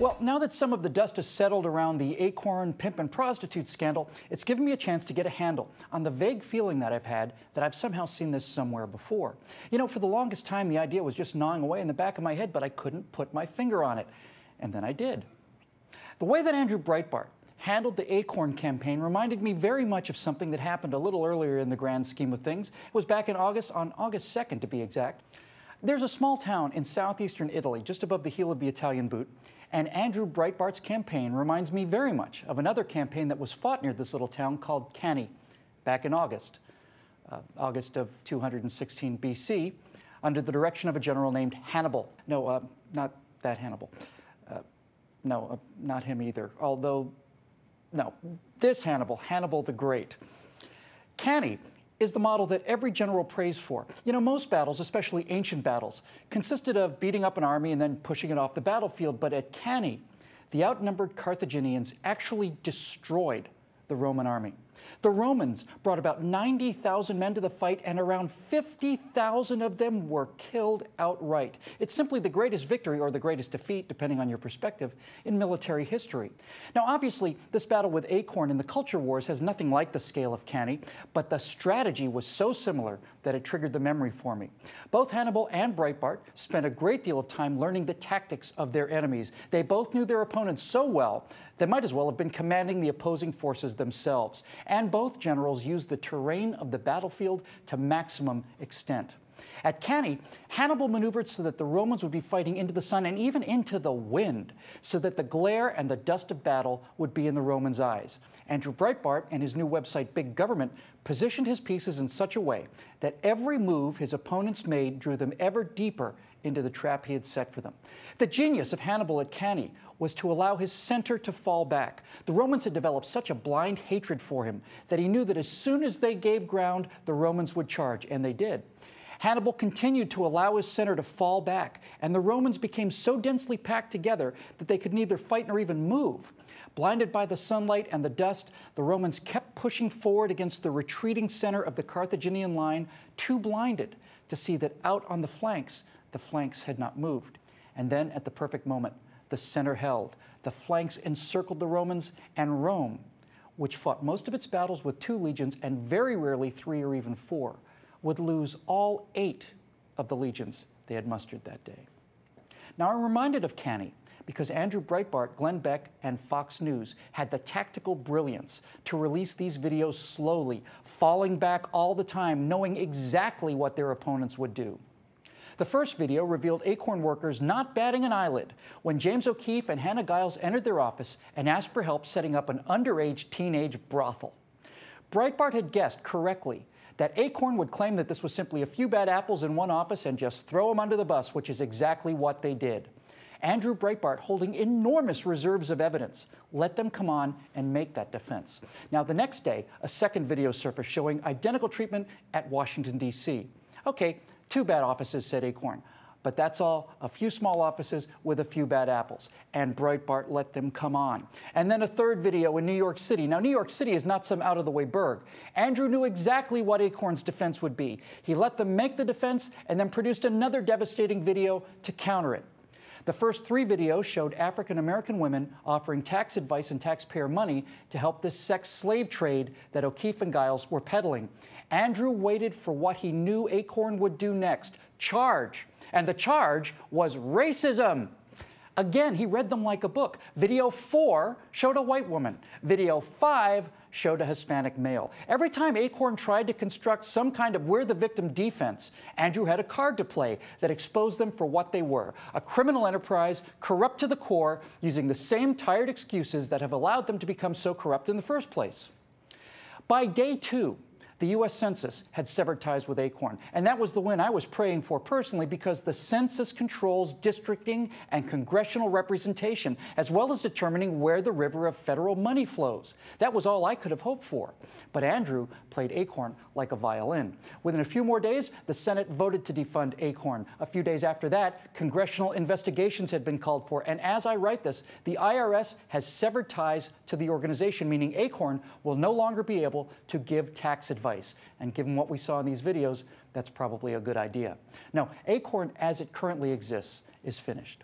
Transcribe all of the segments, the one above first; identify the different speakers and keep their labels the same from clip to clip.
Speaker 1: Well, now that some of the dust has settled around the ACORN pimp and prostitute scandal, it's given me a chance to get a handle on the vague feeling that I've had that I've somehow seen this somewhere before. You know, for the longest time, the idea was just gnawing away in the back of my head, but I couldn't put my finger on it. And then I did. The way that Andrew Breitbart handled the ACORN campaign reminded me very much of something that happened a little earlier in the grand scheme of things. It was back in August, on August 2nd to be exact. There's a small town in southeastern Italy, just above the heel of the Italian boot, and Andrew Breitbart's campaign reminds me very much of another campaign that was fought near this little town called Cannae, back in August of 216 BC, under the direction of a general named Hannibal. No, not that Hannibal. No, not him either, although, no, this Hannibal, Hannibal the Great. Cannae is the model that every general prays for. You know, most battles, especially ancient battles, consisted of beating up an army and then pushing it off the battlefield. But at Cannae, the outnumbered Carthaginians actually destroyed the Roman army. The Romans brought about 90,000 men to the fight, and around 50,000 of them were killed outright. It's simply the greatest victory, or the greatest defeat, depending on your perspective, in military history. Now, obviously, this battle with ACORN in the culture wars has nothing like the scale of Cannae, but the strategy was so similar that it triggered the memory for me. Both Hannibal and Breitbart spent a great deal of time learning the tactics of their enemies. They both knew their opponents so well, they might as well have been commanding the opposing forces themselves. And both generals used the terrain of the battlefield to maximum extent. At Cannae, Hannibal maneuvered so that the Romans would be fighting into the sun and even into the wind, so that the glare and the dust of battle would be in the Romans' eyes. Andrew Breitbart and his new website, Big Government, positioned his pieces in such a way that every move his opponents made drew them ever deeper into the trap he had set for them. The genius of Hannibal at Cannae was to allow his center to fall back. The Romans had developed such a blind hatred for him that he knew that as soon as they gave ground, the Romans would charge, and they did. Hannibal continued to allow his center to fall back, and the Romans became so densely packed together that they could neither fight nor even move. Blinded by the sunlight and the dust, the Romans kept pushing forward against the retreating center of the Carthaginian line, too blinded to see that out on the flanks had not moved. And then, at the perfect moment, the center held. The flanks encircled the Romans, and Rome, which fought most of its battles with 2 legions and very rarely 3 or even 4, would lose all 8 of the legions they had mustered that day. Now, I'm reminded of Cannae because Andrew Breitbart, Glenn Beck, and Fox News had the tactical brilliance to release these videos slowly, falling back all the time, knowing exactly what their opponents would do. The first video revealed ACORN workers not batting an eyelid when James O'Keefe and Hannah Giles entered their office and asked for help setting up an underage teenage brothel. Breitbart had guessed correctly that ACORN would claim that this was simply a few bad apples in one office and just throw them under the bus, which is exactly what they did. Andrew Breitbart, holding enormous reserves of evidence, let them come on and make that defense. Now, the next day, a second video surfaced showing identical treatment at Washington, D.C. Okay, 2 bad offices, said ACORN, but that's all, a few small offices with a few bad apples. And Breitbart let them come on. And then a third video in New York City. Now, New York City is not some out-of-the-way burg. Andrew knew exactly what ACORN's defense would be. He let them make the defense and then produced another devastating video to counter it. The first 3 videos showed African-American women offering tax advice and taxpayer money to help this sex slave trade that O'Keefe and Giles were peddling. Andrew waited for what he knew ACORN would do next, charge. And the charge was racism. Again, he read them like a book. Video 4 showed a white woman. Video 5 showed a Hispanic male. Every time ACORN tried to construct some kind of we're the victim defense, Andrew had a card to play that exposed them for what they were, a criminal enterprise, corrupt to the core, using the same tired excuses that have allowed them to become so corrupt in the first place. By day 2, the U.S. Census had severed ties with ACORN, and that was the win I was praying for personally because the census controls districting and congressional representation, as well as determining where the river of federal money flows. That was all I could have hoped for. But Andrew played ACORN like a violin. Within a few more days, the Senate voted to defund ACORN. A few days after that, congressional investigations had been called for, and as I write this, the IRS has severed ties to the organization, meaning ACORN will no longer be able to give tax advice. And given what we saw in these videos, that's probably a good idea. Now, ACORN, as it currently exists, is finished.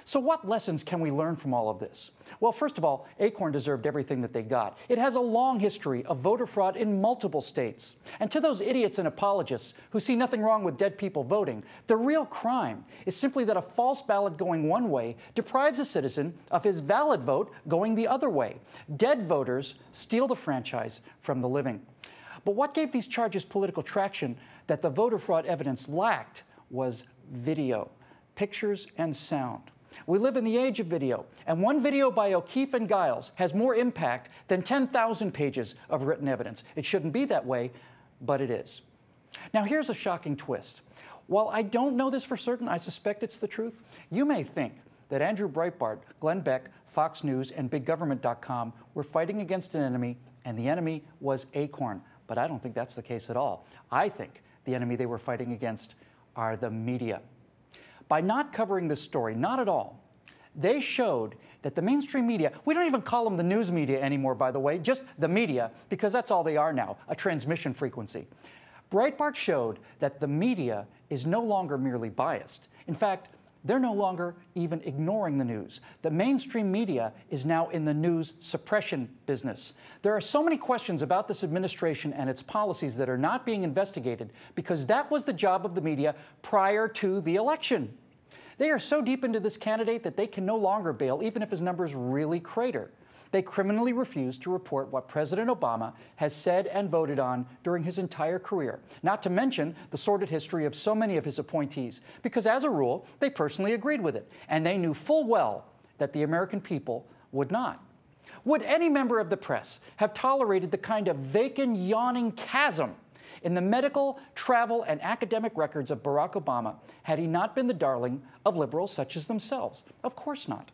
Speaker 1: So what lessons can we learn from all of this? Well, first of all, ACORN deserved everything that they got. It has a long history of voter fraud in multiple states. And to those idiots and apologists who see nothing wrong with dead people voting, the real crime is simply that a false ballot going one way deprives a citizen of his valid vote going the other way. Dead voters steal the franchise from the living. But what gave these charges political traction that the voter fraud evidence lacked was video, pictures and sound. We live in the age of video, and one video by O'Keefe and Giles has more impact than 10,000 pages of written evidence. It shouldn't be that way, but it is. Now, here's a shocking twist. While I don't know this for certain, I suspect it's the truth. You may think that Andrew Breitbart, Glenn Beck, Fox News, and BigGovernment.com were fighting against an enemy, and the enemy was ACORN. But I don't think that's the case at all. I think the enemy they were fighting against are the media. By not covering this story, not at all, they showed that the mainstream media, we don't even call them the news media anymore, by the way, just the media, because that's all they are now, a transmission frequency. Breitbart showed that the media is no longer merely biased. In fact, they're no longer even ignoring the news. The mainstream media is now in the news suppression business. There are so many questions about this administration and its policies that are not being investigated because that was the job of the media prior to the election. They are so deep into this candidate that they can no longer bail, even if his numbers really crater. They criminally refuse to report what President Obama has said and voted on during his entire career, not to mention the sordid history of so many of his appointees, because as a rule, they personally agreed with it, and they knew full well that the American people would not. Would any member of the press have tolerated the kind of vacant, yawning chasm in the medical, travel, and academic records of Barack Obama had he not been the darling of liberals such as themselves? Of course not.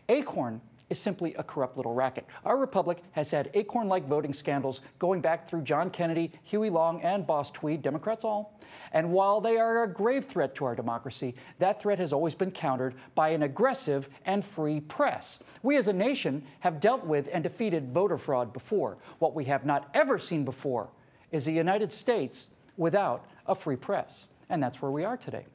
Speaker 1: ACORN is simply a corrupt little racket. Our republic has had ACORN-like voting scandals going back through John Kennedy, Huey Long, and Boss Tweed, Democrats all. And while they are a grave threat to our democracy, that threat has always been countered by an aggressive and free press. We as a nation have dealt with and defeated voter fraud before. What we have not ever seen before is a United States without a free press. And that's where we are today.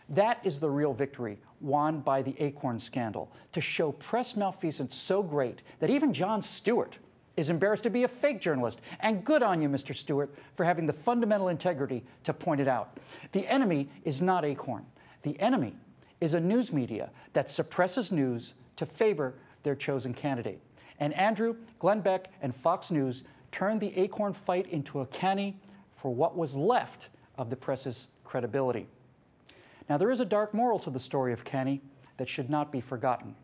Speaker 1: That is the real victory won by the ACORN scandal, to show press malfeasance so great that even Jon Stewart is embarrassed to be a fake journalist. And good on you, Mr. Stewart, for having the fundamental integrity to point it out. The enemy is not ACORN. The enemy is a news media that suppresses news to favor their chosen candidate. And Andrew, Glenn Beck, and Fox News turned the ACORN fight into a canny for what was left of the press's credibility. Now, there is a dark moral to the story of Cannae that should not be forgotten.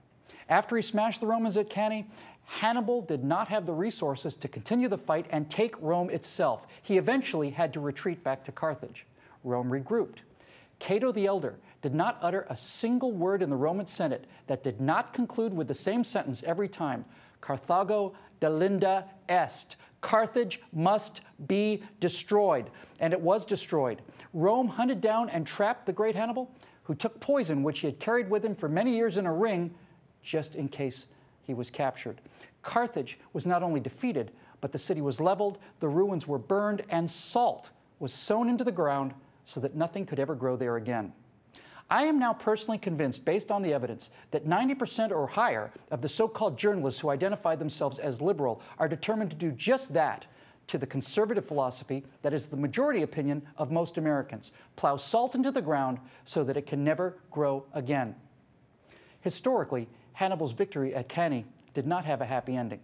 Speaker 1: After he smashed the Romans at Cannae, Hannibal did not have the resources to continue the fight and take Rome itself. He eventually had to retreat back to Carthage. Rome regrouped. Cato the Elder did not utter a single word in the Roman Senate that did not conclude with the same sentence every time: Carthago delinda est. Carthage must be destroyed. And it was destroyed. Rome hunted down and trapped the great Hannibal, who took poison which he had carried with him for many years in a ring, just in case he was captured. Carthage was not only defeated, but the city was leveled, the ruins were burned, and salt was sown into the ground so that nothing could ever grow there again. I am now personally convinced, based on the evidence, that 90% or higher of the so-called journalists who identify themselves as liberal are determined to do just that to the conservative philosophy that is the majority opinion of most Americans: plow salt into the ground so that it can never grow again. Historically, Hannibal's victory at Cannae did not have a happy ending.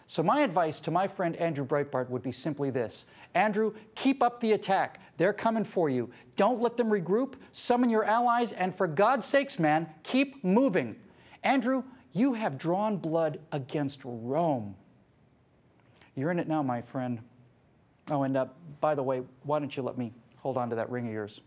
Speaker 1: So my advice to my friend Andrew Breitbart would be simply this: Andrew, keep up the attack. They're coming for you. Don't let them regroup. Summon your allies, and for God's sakes, man, keep moving. Andrew, you have drawn blood against Rome. You're in it now, my friend. Oh, and by the way, why don't you let me hold on to that ring of yours?